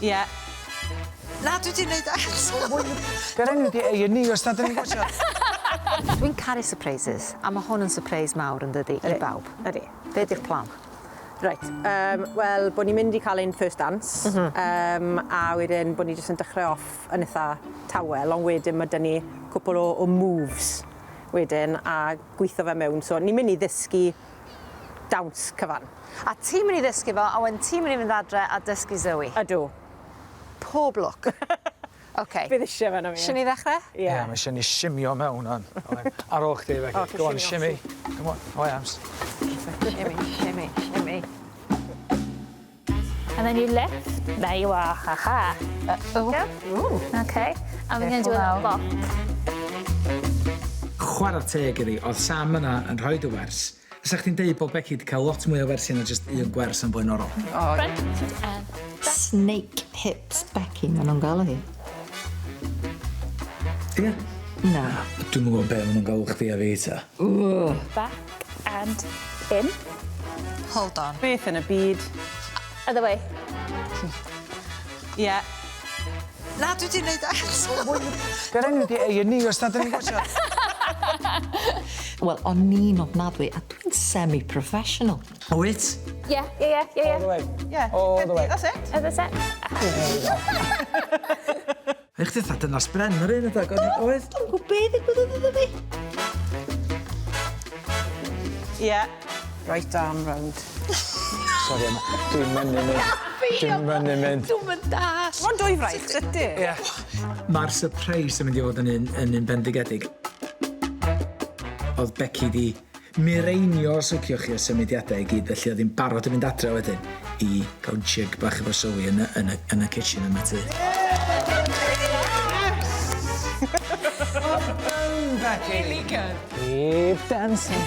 Ie. Na, dwi wedi gwneud eto. Gyda ni wedi ei os na dyn ni'n gwachio. Dwi'n caru surprises, a mae hwn yn surprise mawr yn dydi i bawb. Ydy. Be di'r plan? Right, wel, bod ni'n mynd i cael ein first dance, a wedyn bod ni jyst yn dechrau off yn eitha tawel, ond wedyn mae dyn ni cwpl o moves wedyn a gweithio fe mewn. So ni'n mynd i ddysgu dawns cyfan. A ti'n mynd i ddysgu fo, a wedyn ti'n mynd i fynd adre a dysgu Zoe. Ydw. Pob lwc. OK. Bydd eisiau fe na fi. Sien ni ddechrau? Ie, mae eisiau ni simio mewn on. Ar ôl chdi, Becky. Go on, shimmy. Come on, oh yams. Shimmy. And then you lift. There you are. Ha-ha. OK. And we're going to do a little bop. Chwarae teg iddi, oedd Sam yna yn rhoi dy wers. Fysa chdi'n deud bod Becky wedi cael lot mwy o wersi na jyst un gwers yn blaenorol. Front and Snake hips Becky, maen nhw'n gael hi. Ie? Na. Dwi'n mwyn be maen nhw'n gael chdi a fi ta. back and in. Hold on. Beth yn y byd. Other way. Ie. Na, dwi wedi gwneud eto. Gyda ni wedi ei os na dyn ni'n gwachio. Wel, o'n ni'n ofnadwy, a dwi'n semi-professional. Wyt? Yeah. All the way. Ie. All the way. That's it. That's it. Eich di dda dynas bren ar un ydag, oedd? Dwi'n gwybod beth ddigwyddodd iddo fi. Ie. Right arm round. Sori, dwi'n mynd. Dwi'n yn das. Mae'n dwy fraith, ydy? Ie. Mae'r surprise yn mynd i fod yn un bendigedig. Oedd Becky di mireinio os wciwch chi o symudiadau i gyd, felly oedd hi'n barod yn mynd adre wedyn i gael jig bach efo Zoe yn y kitchen yma ty. Becky! Really good. Keep dancing.